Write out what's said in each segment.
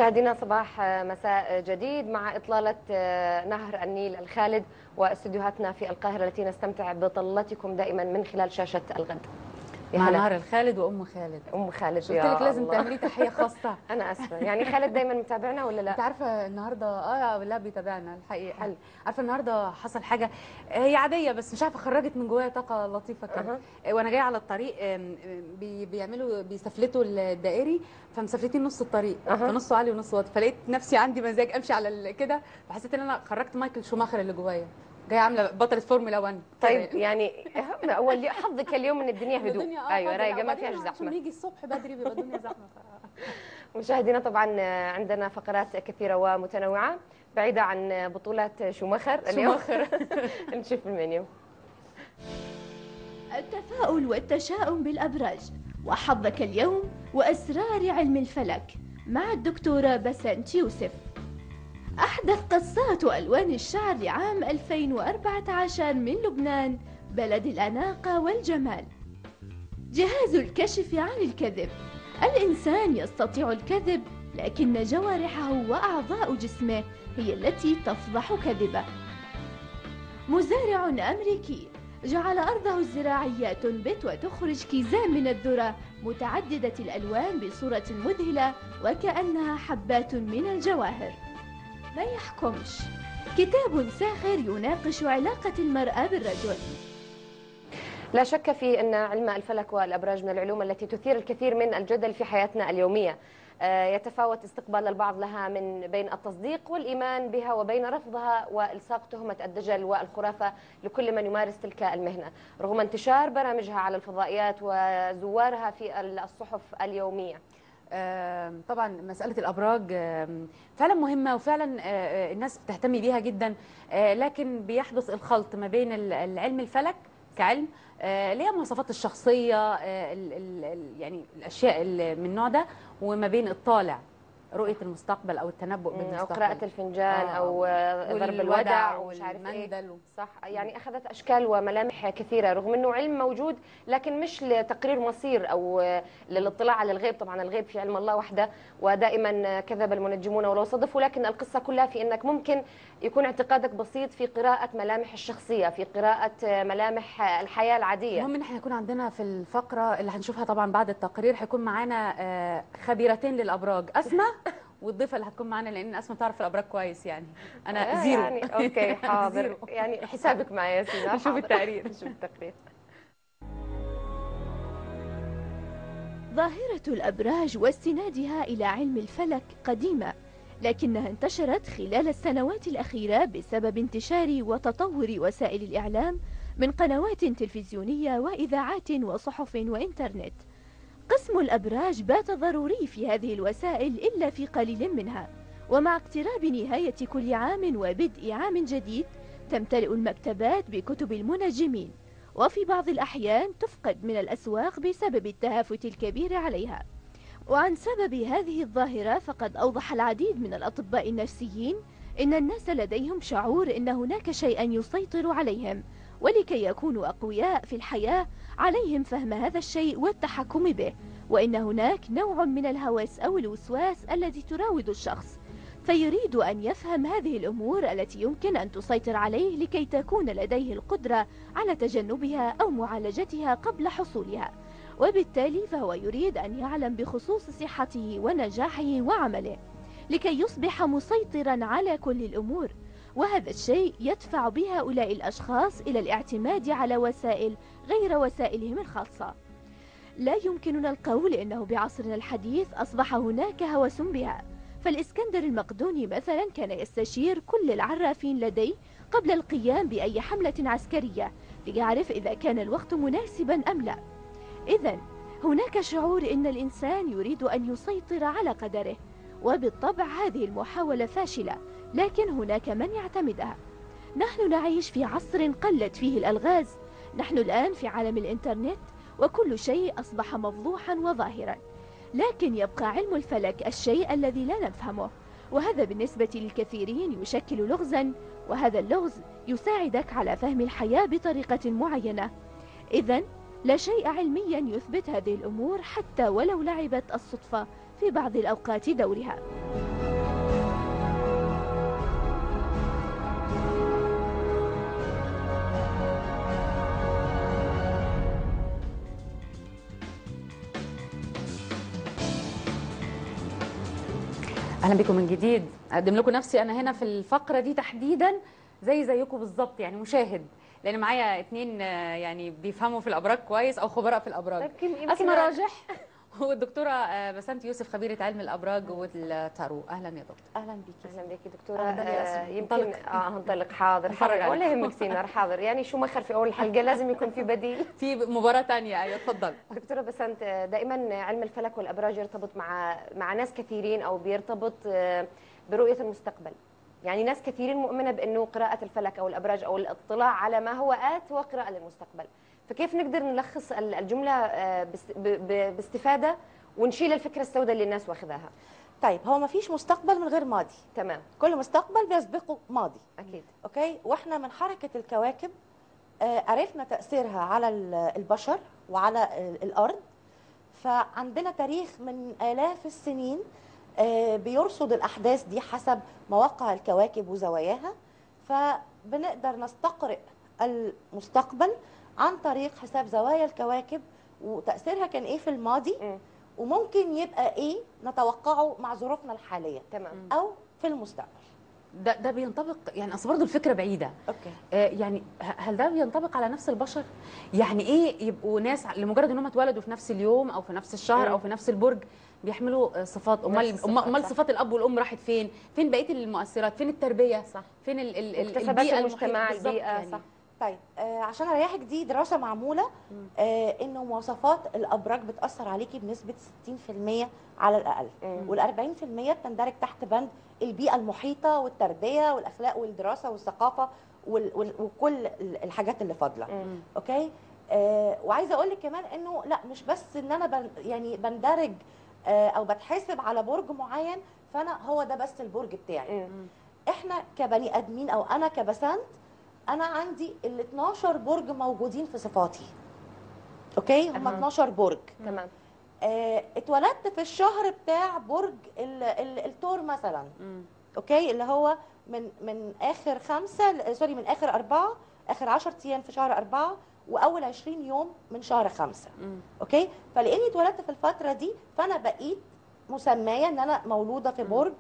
مشاهدينا صباح مساء جديد مع إطلالة نهر النيل الخالد واستديوهاتنا في القاهرة التي نستمتع بطلتكم دائما من خلال شاشة الغد. مع نهر الخالد وأم خالد. أم خالد قلت لك لازم تعملي تحية خاصة. أنا أسفة، يعني خالد دايما متابعنا ولا لا؟ أنت عارفة النهاردة لا بيتابعنا الحقيقة. حل. عارفة النهاردة حصل حاجة هي عادية بس مش عارفة خرجت من جوايا طاقة لطيفة كده. وأنا جاية على الطريق بيستفلتوا الدائري، فمسافلتين نص الطريق، فنصه عالي ونص واطي، فلقيت نفسي عندي مزاج أمشي على كده، فحسيت إن أنا خرجت مايكل شوماخر اللي جوايا. جايه عامله بطله فورمولا 1. طيب يعني اول حظك اليوم ان الدنيا هدوء. ايوه رايقه ما فيهاش زحمه. عشان نيجي الصبح بدري بيبقى الدنيا زحمه. مشاهدينا طبعا عندنا فقرات كثيره ومتنوعه بعيده عن بطولات شوماخر اليوم. نشوف المنيو. التفاؤل والتشاؤم بالابراج وحظك اليوم واسرار علم الفلك مع الدكتوره بسنت يوسف. أحدث قصات وألوان الشعر لعام 2014 من لبنان بلد الأناقة والجمال. جهاز الكشف عن الكذب. الإنسان يستطيع الكذب لكن جوارحه وأعضاء جسمه هي التي تفضح كذبه. مزارع أمريكي جعل أرضه الزراعية تنبت وتخرج كيزان من الذرة متعددة الألوان بصورة مذهلة وكأنها حبات من الجواهر. ما يحكمش. كتاب ساخر يناقش علاقة المرأة بالرجل. لا شك في أن علم الفلك والأبراج من العلوم التي تثير الكثير من الجدل في حياتنا اليومية. يتفاوت استقبال البعض لها من بين التصديق والإيمان بها وبين رفضها وإلصاق تهمة الدجل والخرافة لكل من يمارس تلك المهنة، رغم انتشار برامجها على الفضائيات وزوارها في الصحف اليومية. طبعا مسألة الأبراج فعلا مهمة وفعلا الناس بتهتم بيها جدا، لكن بيحدث الخلط ما بين العلم الفلك كعلم ليها مواصفات الشخصية يعني الأشياء من النوع ده، وما بين الطالع رؤية المستقبل أو التنبؤ بالمستقبل أو قراءة الفنجان أو ضرب الودع ومش عارف إيه. صح، يعني أخذت أشكال وملامح كثيرة رغم أنه علم موجود، لكن مش لتقرير مصير أو للاطلاع على الغيب. طبعا الغيب في علم الله وحده، ودائما كذب المنجمون ولو صدفوا، لكن القصة كلها في أنك ممكن يكون اعتقادك بسيط في قراءة ملامح الشخصية، في قراءة ملامح الحياة العادية. المهم ان احنا يكون عندنا في الفقرة اللي هنشوفها طبعا بعد التقرير هيكون معانا خبيرتين للأبراج، أسماء والضيفة اللي هتكون معانا، لأن أسماء تعرف الأبراج كويس. يعني أنا زيرو. يعني أوكي حاضر. يعني حسابك معي يا سيدي. نشوف التقرير. نشوف التقرير. ظاهرة الأبراج واستنادها إلى علم الفلك قديمة، لكنها انتشرت خلال السنوات الأخيرة بسبب انتشار وتطور وسائل الإعلام من قنوات تلفزيونية وإذاعات وصحف وإنترنت. قسم الأبراج بات ضروري في هذه الوسائل إلا في قليل منها، ومع اقتراب نهاية كل عام وبدء عام جديد تمتلئ المكتبات بكتب المنجمين، وفي بعض الأحيان تفقد من الأسواق بسبب التهافت الكبير عليها. وعن سبب هذه الظاهرة فقد أوضح العديد من الأطباء النفسيين إن الناس لديهم شعور إن هناك شيئا يسيطر عليهم، ولكي يكونوا أقوياء في الحياة عليهم فهم هذا الشيء والتحكم به، وإن هناك نوع من الهوس أو الوسواس الذي تراود الشخص، فيريد أن يفهم هذه الأمور التي يمكن أن تسيطر عليه لكي تكون لديه القدرة على تجنبها أو معالجتها قبل حصولها، وبالتالي فهو يريد أن يعلم بخصوص صحته ونجاحه وعمله لكي يصبح مسيطرا على كل الأمور. وهذا الشيء يدفع بهؤلاء الأشخاص إلى الاعتماد على وسائل غير وسائلهم الخاصة. لا يمكننا القول إنه بعصرنا الحديث أصبح هناك هوس بها، فالإسكندر المقدوني مثلا كان يستشير كل العرافين لديه قبل القيام بأي حملة عسكرية ليعرف إذا كان الوقت مناسبا أم لا. إذن هناك شعور إن الإنسان يريد أن يسيطر على قدره، وبالطبع هذه المحاولة فاشلة، لكن هناك من يعتمدها. نحن نعيش في عصر قلت فيه الألغاز، نحن الآن في عالم الإنترنت وكل شيء أصبح مفضوحا وظاهرا، لكن يبقى علم الفلك الشيء الذي لا نفهمه، وهذا بالنسبة للكثيرين يشكل لغزا، وهذا اللغز يساعدك على فهم الحياة بطريقة معينة. إذن لا شيء علميا يثبت هذه الأمور حتى ولو لعبت الصدفة في بعض الأوقات دورها. اهلا بكم من جديد. اقدم لكم نفسي انا هنا في الفقره دي تحديدا زيكم بالظبط، يعني مشاهد، لان معايا اتنين يعني بيفهموا في الابراج كويس او خبراء في الابراج. اسماء راجح والدكتوره بسنت يوسف خبيره علم الابراج والتارو. اهلا يا دكتور. اهلا بيكي. اهلا بيكي دكتوره. يمكن هنطلق. حاضر ولا يهمك سينار. حاضر، يعني شو مخر في اول الحلقه لازم يكون في بديل. في مباراه ثانيه. ايوه اتفضل. دكتوره بسنت، دائما علم الفلك والابراج يرتبط مع ناس كثيرين، او بيرتبط برؤيه المستقبل. يعني ناس كثيرين مؤمنه بانه قراءه الفلك او الابراج او الاطلاع على ما هو آت هو قراءه للمستقبل. فكيف نقدر نلخص الجمله باستفاده ونشيل الفكره السوداء اللي الناس واخذاها؟ طيب، هو ما فيش مستقبل من غير ماضي. تمام. كل مستقبل بيسبقه ماضي. اكيد. اوكي، واحنا من حركه الكواكب عرفنا تاثيرها على البشر وعلى الارض. فعندنا تاريخ من آلاف السنين بيرصد الاحداث دي حسب مواقع الكواكب وزواياها. فبنقدر نستقرئ المستقبل عن طريق حساب زوايا الكواكب وتاثيرها كان ايه في الماضي، وممكن يبقى ايه نتوقعه مع ظروفنا الحاليه. تمام. او في المستقبل. ده بينطبق، يعني اصل برضه الفكره بعيده. اوكي. يعني هل ده بينطبق على نفس البشر؟ يعني ايه يبقوا ناس لمجرد انهم اتولدوا في نفس اليوم او في نفس الشهر او في نفس البرج بيحملوا صفات؟ امال صفات الاب والام راحت فين؟ فين بقيه المؤثرات؟ فين التربيه؟ صح. فين البيئه، المجتمع، البيئه يعني. صح. طيب، عشان اريحك، دي دراسه معموله انه مواصفات الابراج بتاثر عليكي بنسبه 60% على الاقل، وال40% بتندرج تحت بند البيئه المحيطه والتربيه والاخلاق والدراسه والثقافه وكل الحاجات اللي فاضله. اوكي. وعايزه اقول لك كمان انه لا، مش بس ان انا يعني بندرج او بتحاسب على برج معين، فانا هو ده بس البرج بتاعي. احنا كبني ادمين او انا كبسنت، انا عندي ال 12 برج موجودين في صفاتي. اوكي، هم 12 برج. تمام. اتولدت في الشهر بتاع برج الثور مثلا. اوكي، اللي هو من اخر 5 سوري من اخر 4، اخر 10 ايام في شهر 4 واول 20 يوم من شهر 5. اوكي، فلاني اتولدت في الفتره دي فانا بقيت مسميه ان انا مولوده في برج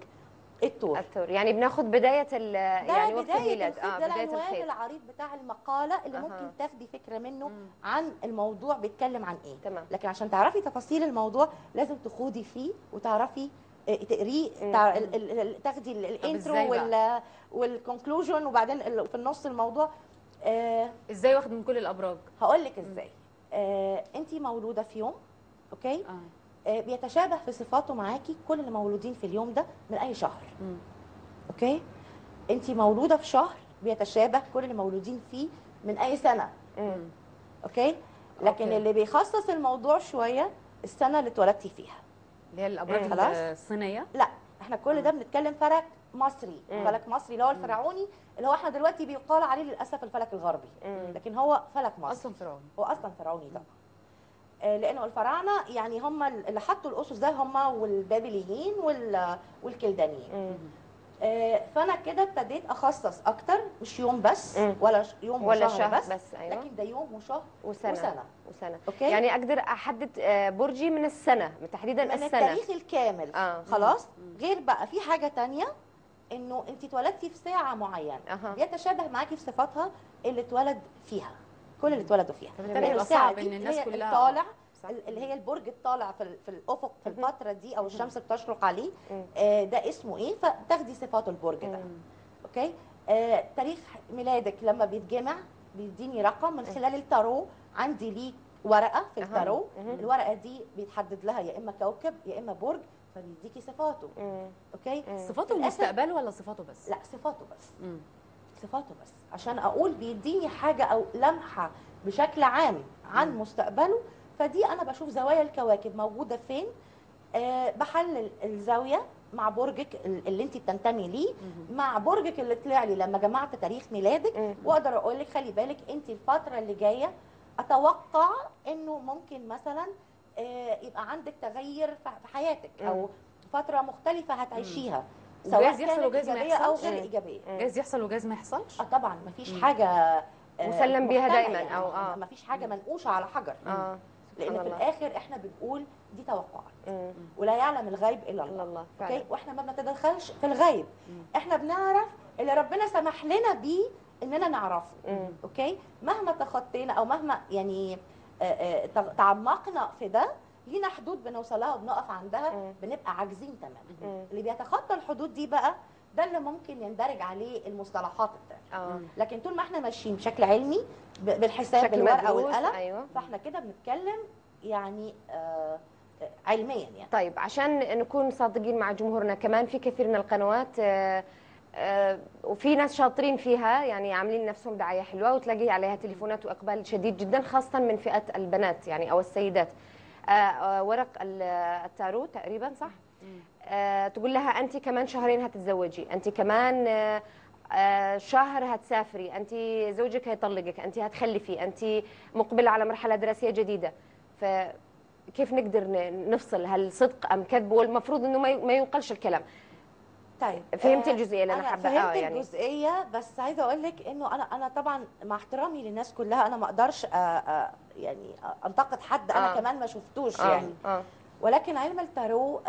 الثور. يعني بناخد بدايه يعني وقت الميلاد. بدايه العنوان العريض بتاع المقاله اللي ممكن تاخدي فكره منه عن الموضوع بيتكلم عن ايه. تمام. لكن عشان تعرفي تفاصيل الموضوع لازم تخوضي فيه وتعرفي تقريه، تاخدي الانترو والكونكلوجن، وبعدين في النص الموضوع. ازاي واخد من كل الابراج؟ هقول لك ازاي. انت مولوده في يوم، اوكي، بيتشابه في صفاته معاكي كل اللي مولودين في اليوم ده من اي شهر. اوكي، انت مولوده في شهر بيتشابه كل اللي مولودين فيه من اي سنه. اوكي، لكن اللي بيخصص الموضوع شويه السنه اللي اتولدتي فيها، اللي هي الابراج الصينيه. لا، احنا كل ده بنتكلم فلك مصري. فلك مصري اللي هو الفرعوني، اللي هو احنا دلوقتي بيقال عليه للاسف الفلك الغربي. لكن هو فلك مصري اصلا فرعوني. هو اصلا فرعوني طبعا. لانه الفراعنه يعني هم اللي حطوا الاسس ده، هم والبابليين والكلدانيين. فانا كده ابتديت اخصص اكتر، مش يوم بس ولا يوم ولا شهر بس. أيوة. لكن ده يوم وشهر وسنه. أوكي؟ يعني اقدر احدد برجي من السنه، تحديدا من السنه، التاريخ الكامل. خلاص. غير بقى في حاجه تانية، انه انت اتولدتي في ساعه معينه بيتشابه معاكي في صفاتها اللي اتولد فيها، كل اللي اتولدوا فيها. الساعه دي ان الناس كلها الطالع اللي هي البرج الطالع في الافق في الفتره دي، او الشمس بتشرق عليه، ده اسمه ايه، فتاخدي صفاته البرج ده. اوكي. تاريخ ميلادك لما بيتجمع بيديني رقم من خلال التارو. عندي ليه ورقه في التارو. الورقه دي بيتحدد لها يا اما كوكب يا اما برج، فبيديكي صفاته. اوكي. صفاته المستقبل ولا صفاته بس؟ لا، صفاته بس. صفاته بس عشان اقول بيديني حاجه او لمحه بشكل عام عن مستقبله. فدي انا بشوف زوايا الكواكب موجوده فين، بحلل الزاويه مع برجك اللي انت بتنتمي ليه، مع برجك اللي طلع لي لما جمعت تاريخ ميلادك، واقدر اقول لك خلي بالك انت الفتره اللي جايه اتوقع انه ممكن مثلا يبقى عندك تغير في حياتك، او فتره مختلفه هتعيشيها، سواء كانت ايجابيه او غير ايجابيه. جايز يحصل وجايز ما يحصلش. طبعا مفيش حاجه مسلم بيها دايما، يعني او مفيش حاجه منقوشه على حجر. لان في الاخر احنا بنقول دي توقعات ولا يعلم الغيب الا الله. اوكي، واحنا ما بنتدخلش في الغيب، احنا بنعرف اللي ربنا سمح لنا بيه اننا نعرفه. اوكي، مهما تخطينا او مهما يعني تعمقنا في ده، لينا حدود بنوصلها وبنقف عندها، بنبقى عاجزين تماما. اللي بيتخطى الحدود دي بقى ده اللي ممكن يندرج عليه المصطلحات التانية. لكن طول ما احنا ماشيين بشكل علمي بالحساب بالورقه والقلم، فاحنا كده بنتكلم يعني علميا يعني. طيب عشان نكون صادقين مع جمهورنا، كمان في كثير من القنوات وفي ناس شاطرين فيها، يعني عاملين نفسهم دعايه حلوه، وتلاقي عليها تليفونات واقبال شديد جدا، خاصه من فئه البنات يعني او السيدات. ورق التارو تقريبا صح؟ تقول لها انت كمان شهرين هتتزوجي، انت كمان شهر هتسافري، انت زوجك هيطلقك، انت هتخلفي، انت مقبله على مرحله دراسيه جديده. فكيف نقدر نفصل هل صدق ام كذب؟ والمفروض انه ما ينقلش الكلام. طيب فهمت الجزئيه اللي انا حابه يعني الجزئيه، بس عايزه اقول لك انه انا طبعا مع احترامي للناس كلها، انا ما اقدرش يعني انتقد حد انا كمان ما شفتوش يعني. ولكن علم التارو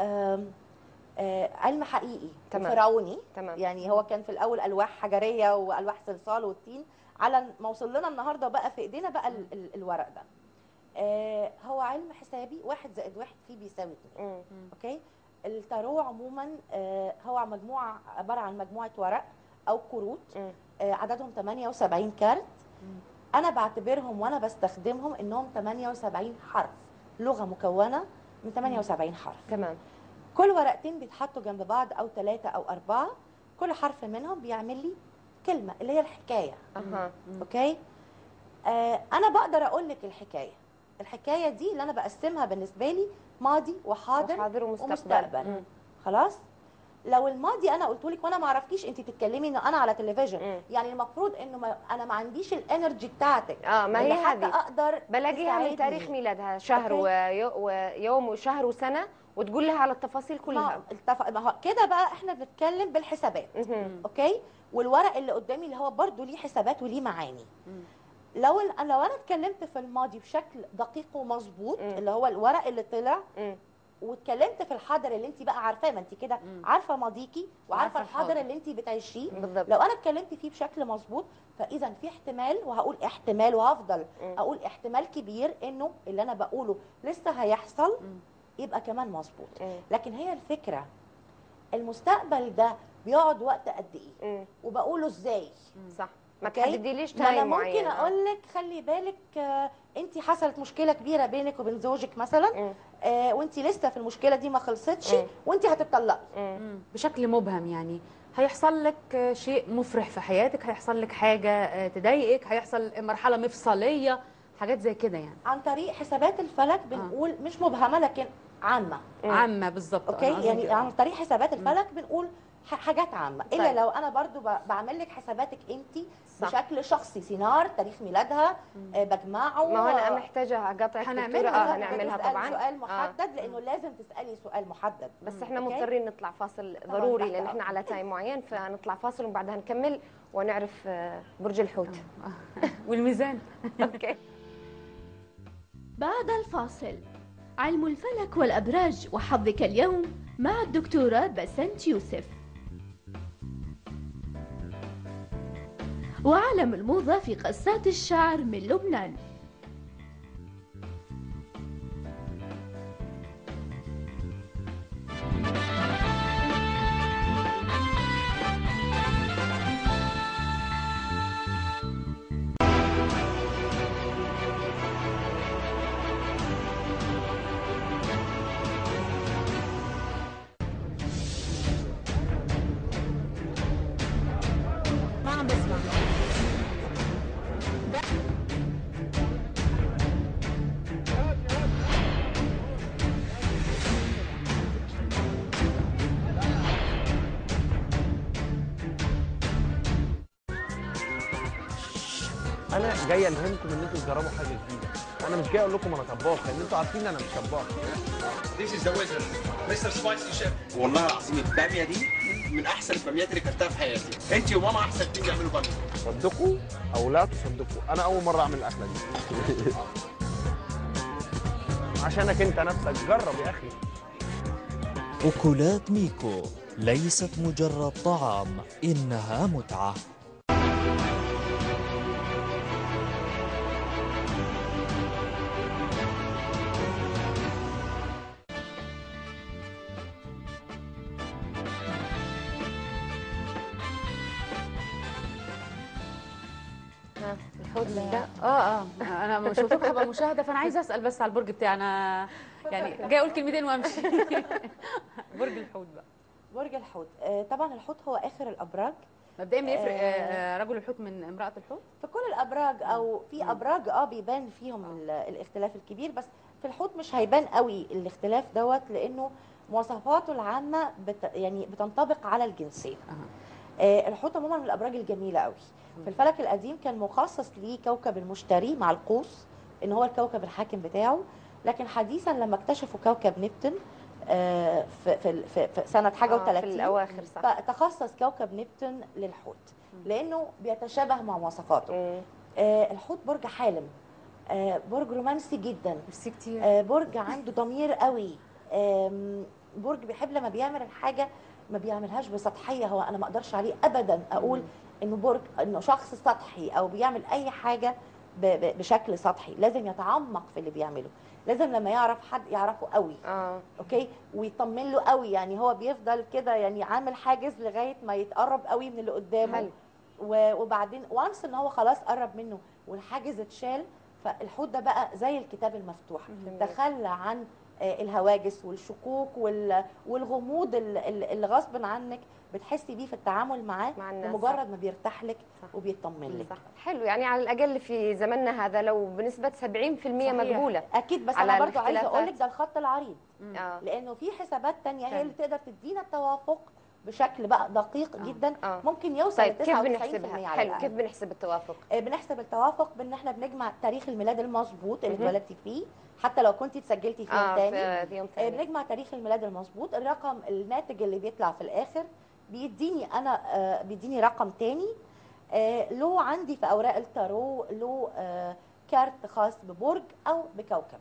علم حقيقي فرعوني. يعني هو كان في الاول الواح حجريه والواح صلصال والطين، على ما وصل لنا النهارده بقى في ايدينا بقى الورق ده. هو علم حسابي، 1 زائد 1 فيه بيساوي 2. اوكي، التارو عموما هو مجموعه عباره عن مجموعه ورق او كروت، عددهم 78 كارت. انا بعتبرهم وانا بستخدمهم انهم 78 حرف، لغه مكونه من 78 حرف. تمام. كل ورقتين بيتحطوا جنب بعض او 3 أو 4، كل حرف منهم بيعمل لي كلمه اللي هي الحكايه. اوكي، انا بقدر اقول لك الحكايه دي اللي انا بقسمها بالنسبه لي ماضي وحاضر ومستقبل. خلاص، لو الماضي انا قلت لك وانا ما اعرفكيش انت بتتكلمي ان انا على تلفزيون، يعني المفروض انه انا ما عنديش الانرجي بتاعتك. ما هي حتى اقدر بلاقيها من تاريخ ميلادها، شهر ويوم وشهر وسنه، وتقول لها على التفاصيل كلها. ما كده بقى احنا بنتكلم بالحسابات. اوكي، والورق اللي قدامي اللي هو برضو ليه حسابات وليه معاني. لو انا اتكلمت في الماضي بشكل دقيق ومظبوط، اللي هو الورق اللي طلع، واتكلمت في الحاضر اللي انت بقى عارفاه، ما انت كده عارفه ماضيكي وعارفه الحاضر اللي انت بتعيشيه. لو انا اتكلمت فيه بشكل مظبوط، فاذا في احتمال، وهقول احتمال وهفضل اقول احتمال كبير انه اللي انا بقوله لسه هيحصل، يبقى كمان مظبوط. لكن هي الفكره، المستقبل ده بيقعد وقت قد ايه؟ وبقوله ازاي؟ صح، ما تحدديليش تايم معين. ممكن اقول لك خلي بالك انت حصلت مشكله كبيره بينك وبين زوجك مثلا، وانت لسه في المشكله دي ما خلصتش، وانت هتطلقي بشكل مبهم. يعني هيحصل لك شيء مفرح في حياتك، هيحصل لك حاجه تضايقك، هيحصل مرحله مفصليه، حاجات زي كده يعني. عن طريق حسابات الفلك بنقول مش مبهمه لكن عامه بالظبط. اوكي، يعني عن طريق حسابات الفلك بنقول حاجات عامه. الا طيب. لو انا برضو بعمل لك حساباتك انت بشكل شخصي، سينار، تاريخ ميلادها، بجمعه. ما هو انا محتاجه اقاطعك هنعملها طبعا سؤال محدد، لانه لازم تسالي سؤال محدد. بس احنا مضطرين نطلع فاصل ضروري، لان احنا على تايم معين، فنطلع فاصل وبعدها نكمل ونعرف برج الحوت والميزان. اوكي. بعد الفاصل، علم الفلك والأبراج وحظك اليوم مع الدكتورة بسنت يوسف. وعالم الموضة في قصات الشعر من لبنان. انا جاي الهمكم ان انتوا تجربوا حاجه جديده. انا مش جاي اقول لكم انا طباخ، لان انتوا عارفين ان انا مش طباخ. This is the wizard, Mr. Spicy Chef. والله العظيم الباميه دي من احسن الباميات اللي كلتها في حياتي. انت وماما احسن اتنين بيعملوا باميه. صدقوا او لا تصدقوا، انا اول مره اعمل الاكله دي. عشانك انت نفسك، جرب يا اخي. أكلات ميكو ليست مجرد طعام، إنها متعة. الحوت ده انا مش قلت لكم هبقى مشاهده، فانا عايزه اسال بس على البرج بتاعي انا، يعني جاي اقول كلمتين وامشي. برج الحوت بقى. برج الحوت، طبعا الحوت هو اخر الابراج. مبدئيا بيفرق رجل الحوت من امراه الحوت؟ في كل الابراج، او في ابراج بيبان فيهم الاختلاف الكبير، بس في الحوت مش هيبان قوي الاختلاف دوت، لانه مواصفاته العامه يعني بتنطبق على الجنسين. الحوت عموما من الابراج الجميله قوي. في الفلك القديم كان مخصص ليه كوكب المشتري مع القوس ان هو الكوكب الحاكم بتاعه، لكن حديثا لما اكتشفوا كوكب نبتون في سنه حاجه و30 في الاواخر، صح، فتخصص كوكب نبتون للحوت لانه بيتشابه مع مواصفاته. الحوت برج حالم، برج رومانسي جدا، كتير، برج عنده ضمير قوي، برج بيحب لما بيعمل الحاجه ما بيعملهاش بسطحيه. هو انا ما اقدرش عليه ابدا اقول انه برج، انه شخص سطحي او بيعمل اي حاجه بشكل سطحي. لازم يتعمق في اللي بيعمله، لازم لما يعرف حد يعرفه قوي، اوكي، ويطمن له قوي. يعني هو بيفضل كده يعني عامل حاجز لغايه ما يتقرب قوي من اللي قدامه، وبعدين وانس ان هو خلاص قرب منه والحاجز اتشال، فالحوت ده بقى زي الكتاب المفتوح، تخلى عن الهواجس والشكوك والغموض اللي غصب عنك بتحسي بيه في التعامل معاه، بمجرد ما بيرتاح لك وبيطمن لك. حلو، يعني على الاقل في زماننا هذا لو بنسبه 70% مقبوله. اكيد، بس انا برضو عايزه اقول لك ده الخط العريض، لانه في حسابات تانية هي اللي تقدر تدينا التوافق بشكل بقى دقيق جدا. ممكن يوصل طيب ل 99% كيف بنحسبها؟ حلو، كيف بنحسب التوافق؟ بنحسب التوافق بان احنا بنجمع تاريخ الميلاد المظبوط اللي اتولدتي فيه، حتى لو كنتي اتسجلتي في يوم تاني. بنجمع تاريخ الميلاد المظبوط، الرقم الناتج اللي بيطلع في الاخر بيديني رقم تاني له عندي في اوراق التارو، له كارت خاص ببرج او بكوكب،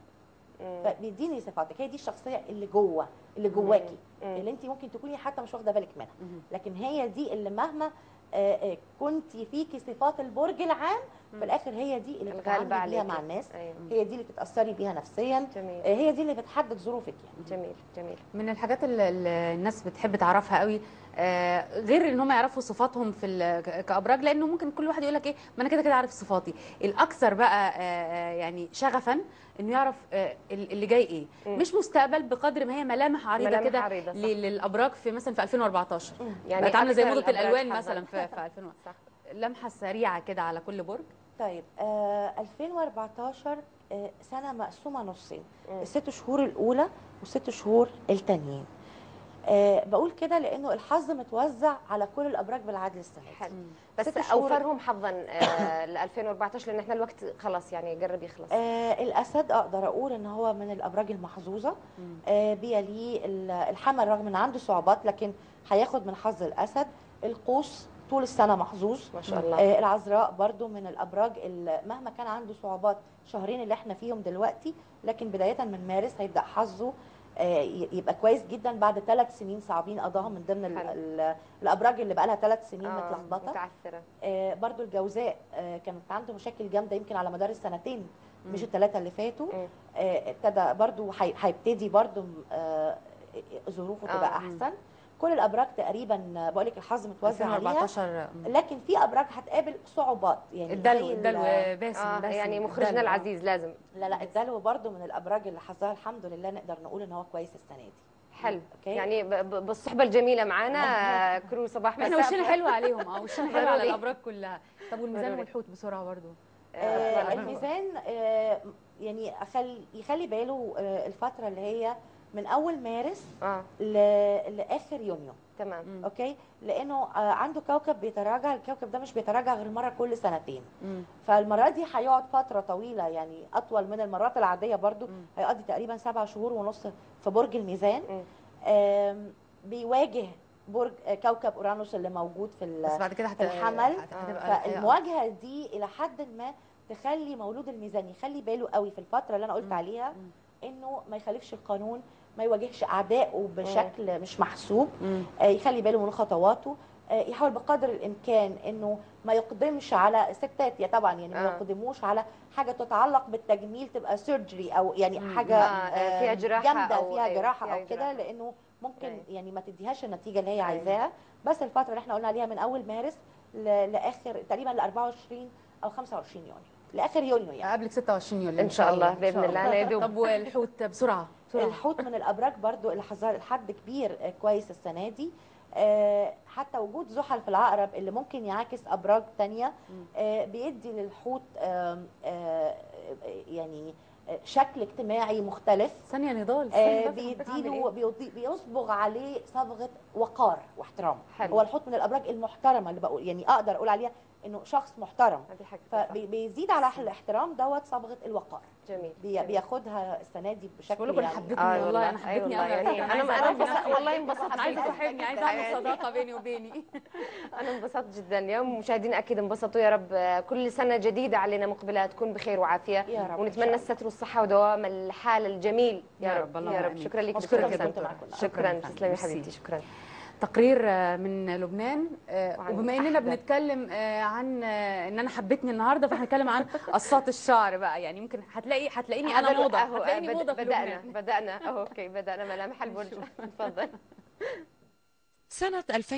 فبيديني صفاتك. هي دي الشخصيه اللي جواكي، اللي انت ممكن تكوني حتى مش واخده بالك منها، لكن هي دي اللي مهما كنتي فيكي صفات البرج العام، في الاخر هي دي اللي بتتعاملي بيها مع الناس. هي دي اللي بتتاثري بيها نفسيا. هي دي اللي بتحدد ظروفك يعني. جميل. من الحاجات اللي الناس بتحب تعرفها قوي، غير ان هم يعرفوا صفاتهم في كابراج، لانه ممكن كل واحد يقول لك ايه، ما انا كده عارف صفاتي. الاكثر بقى يعني شغفا انه يعرف اللي جاي ايه، مش مستقبل بقدر ما هي ملامح عريضه كده للابراج في مثلا في 2014 يعني بقت عامله زي موضه الالوان مثلا في 2000 لمحه سريعه كده على كل برج. طيب 2014 سنه مقسومه نصين، الست شهور الاولى والست شهور التانيين. بقول كده لانه الحظ متوزع على كل الابراج بالعدل السنه دي. بس اوفرهم حظا ل 2014 لان احنا الوقت خلاص يعني قرب يخلص. الاسد اقدر اقول ان هو من الابراج المحظوظه، بيليه الحمل رغم ان عنده صعوبات لكن هياخد من حظ الاسد. القوس طول السنه محظوظ ما شاء الله. العذراء برضو من الابراج اللي مهما كان عنده صعوبات شهرين اللي احنا فيهم دلوقتي، لكن بدايه من مارس هيبدا حظه يبقى كويس جدا بعد 3 سنين صعبين قضاها من ضمن الابراج اللي بقى لها 3 سنين متلخبطه متعثره. برضو الجوزاء كانت عنده مشاكل جامده يمكن على مدار السنتين مش ال3 اللي فاتوا. ابتدى برضو هيبتدي برضو ظروفه تبقى احسن. كل الابراج تقريبا بقول لك الحظ متوزع عليها، لكن في ابراج هتقابل صعوبات يعني الدلو باسم يعني مخرجنا العزيز لازم. لا الدلو برضو من الابراج اللي حظها الحمد لله نقدر نقول ان هو كويس السنه دي. حلو. يعني بالصحبه الجميله معانا كرو صباح مساء، احنا وشنا حلو عليهم وشنا حلو على الابراج كلها. طب والميزان والحوت بسرعه برضو. الميزان يعني يخلي باله الفتره اللي هي من اول مارس لاخر يونيو. تمام. اوكي، لانه عنده كوكب بيتراجع، الكوكب ده مش بيتراجع غير مره كل سنتين. فالمره دي هيقعد فتره طويله يعني اطول من المرات العاديه برضو. هيقضي تقريبا 7 شهور ونص في برج الميزان. بيواجه برج كوكب اورانوس اللي موجود في بس بعد كده الحمل. فالمواجهه دي الى حد ما تخلي مولود الميزان يخلي باله قوي في الفتره اللي انا قلت عليها انه ما يخالفش القانون، ما يواجهش اعدائه بشكل مش محسوب، يخلي باله من خطواته، يحاول بقدر الامكان انه ما يقدمش على الستات، طبعا يعني ما يقدموش على حاجه تتعلق بالتجميل تبقى سيرجري او يعني حاجه فيها جراحه جامده او فيها جراحه او كده، لانه ممكن يعني ما تديهاش النتيجه اللي هي عايزاها. بس الفتره اللي احنا قلنا عليها من اول مارس لاخر تقريبا ل 24 او 25 يونيو، لاخر يونيو يعني قبل 26 يوليو ان شاء الله باذن الله. انا يدوب. طب والحوت بسرعه. الحوت من الابراج برضو اللي حذر لحد كبير كويس السنه دي، حتى وجود زحل في العقرب اللي ممكن يعاكس ابراج ثانيه بيدي للحوت يعني شكل اجتماعي مختلف. ثانيه نضال بيديله بيصبغ عليه صبغه وقار واحترام. حلو. هو الحوت من الابراج المحترمه اللي بقول يعني اقدر اقول عليها انه شخص محترم، فبيزيد على الاحترام دوت صبغه الوقار. جميل. بياخدها السنه دي بشكل بقول لك انا حبيتني والله، انا حبيتني يعني انا انبسطت والله، انبسطت. عايزه صاحبني، عايزه اعمل صداقه بيني وبيني. انا انبسطت جدا اليوم، مشاهدينا اكيد انبسطوا. يا رب كل سنه جديده علينا مقبله تكون بخير وعافيه يا رب، ونتمنى الستر والصحه ودوام الحال الجميل يا رب. يا رب. شكرا لك دكتوره. شكرا تسلمي حبيبتي. شكرا. تقرير من لبنان، وبما اننا بنتكلم عن ان انا حبيتني النهارده، فهنتكلم عن قصات الشعر بقى. يعني ممكن هتلاقيني انا موضه، هتلاقيني موضه في لبنان. بدأنا اوكي، بدأنا ملامح البرج. تفضل. سنة 2000